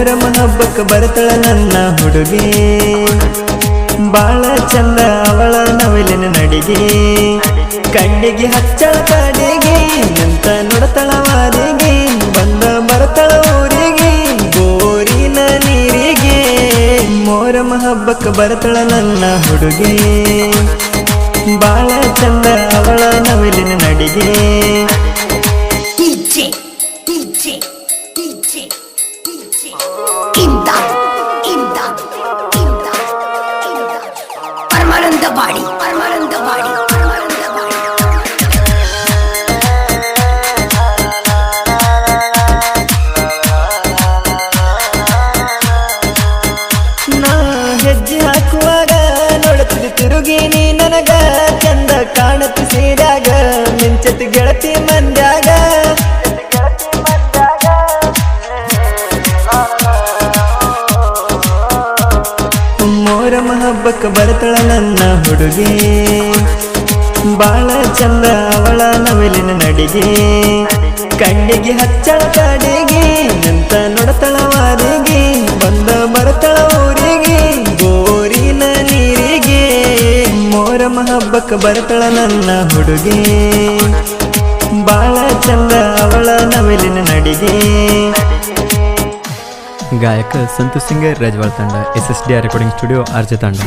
ಮೊಹರಂ ಹಬ್ಬಕ್ಕೆ ಬರ್ತಳ ನನ್ನ ಹುಡುಗಿ ಬಾಳ ಚಂದ ಅವಳ ನವಿಲಿನ ನಡಿಗೆ ಕಣ್ಣಿಗೆ ಹಚ್ಚಳ ಕಾಡಿಗೆ ನಿಂತ ನೋಡತಳ ವಾರಿಗೆ ಬಂದ ಬರ್ತಳ ಊರಿಗೆ ಬೋರಿನ ನೀರಿಗೆ ಮೊಹರಂ ಹಬ್ಬಕ್ಕೆ ಬರ್ತಳ ನನ್ನ ಹುಡುಗಿ ಬಾಳ ಚಂದ ಅವಳ ನವಿಲಿನ ನಡಿಗೆ Parmalanda body. ನಾ ಹೆಜ್ಜೆ ಹಾಕುವಾಗ ನೋಡುತ್ತಿದ್ದ ತಿರುಗಿ ನೀ ನನಗ ಚಂದ ಕಾಣುತ್ತ ಸೀರಾಗ ಮಿಂಚತಿ ಗೆಳತಿ ಮಂದ್ಯಾಗ ಮೊಹರಂ ಹಬ್ಬಕ್ಕೆ ಬರ್ತಳ ನನ್ನ ಹುಡುಗಿ ಬಾಳ ಚಂದ ಅವಳ ನವಿಲಿನ ನಡಿಗೆ ಕಣ್ಣಿಗೆ ಹಚ್ಚಳ ಕಾಡಿಗೆ ನಿಂತ ನೋಡತಳ ವಾರಿಗೆ ಬಂದ ಬರ್ತಳ ಊರಿಗೆ ಬೋರಿನ ನೀರಿಗೆ ಮೊಹರಂ ಹಬ್ಬಕ್ಕೆ ಬರ್ತಳ ನನ್ನ ಹುಡುಗಿ ಬಾಳ ಚಂದ ಅವಳ ನವಿಲಿನ ನಡಿಗೆ ಗಾಯಕ ಸಂತೋಷ್ ಸಿಂಗರ್ ರಾಜವಾಳ ತಂಡ SSDR ರೆಕಾರ್ಡಿಂಗ್ ಸ್ಟುಡಿಯೋ ಆರ್ಜೆ ತಂಡ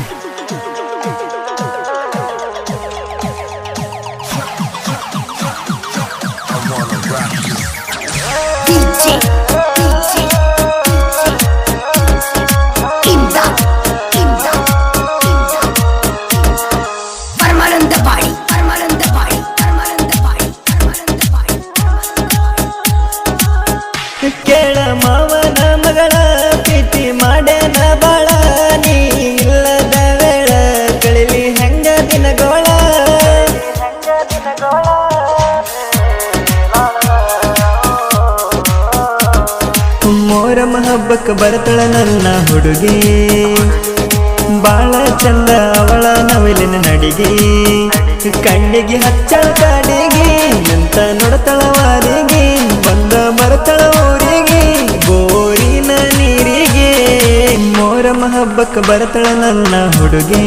ಕೇಳ ಮಾವನ ಮಗಳ ಪ್ರೀತಿ ಮಾಡೇನ ಬಾಳ ನೀ ಇಲ್ಲದ ವೇಳ ಕಳಿಲಿ ಹೆಂಗ ದಿನಗೋಳ ಮೊಹರಂ ಹಬ್ಬಕ್ಕೆ ಬರ್ತಳ ನನ್ನ ಹುಡುಗಿ ಬಾಳ ಚಂದ ಅವಳ ನವಿಲಿನ ನಡಿಗೆ ಕಣ್ಣಿಗೆ ಹಚ್ಚಳ ಕಾಡಿಗೆ ನಿಂತ ನೋಡತಳ ವಾರಿಗೆ ಬಂದ ಬರ್ತಳ ಊರಿಗೆ ಬೋರಿನ ನೀರಿಗೆ ಮೊಹರಂ ಹಬ್ಬಕ್ಕೆ ಬರ್ತಳ ನನ್ನ ಹುಡುಗಿ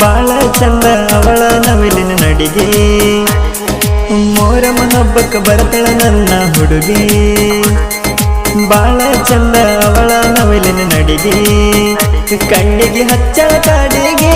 ಬಾಳ ಚಂದ ಅವಳ ನವಿಲಿನ ನಡಿಗೆ ಮೊಹರಂ ಹಬ್ಬಕ್ಕೆ ಬರ್ತಳ ನನ್ನ ಹುಡುಗಿ ಬಾಳ ಚಂದ ಅವಳ ನವಿಲಿನ ನಡಿಗೆ ಕಣ್ಣಿಗೆ ಹಚ್ಚಳ ಕಾಡಿಗೆ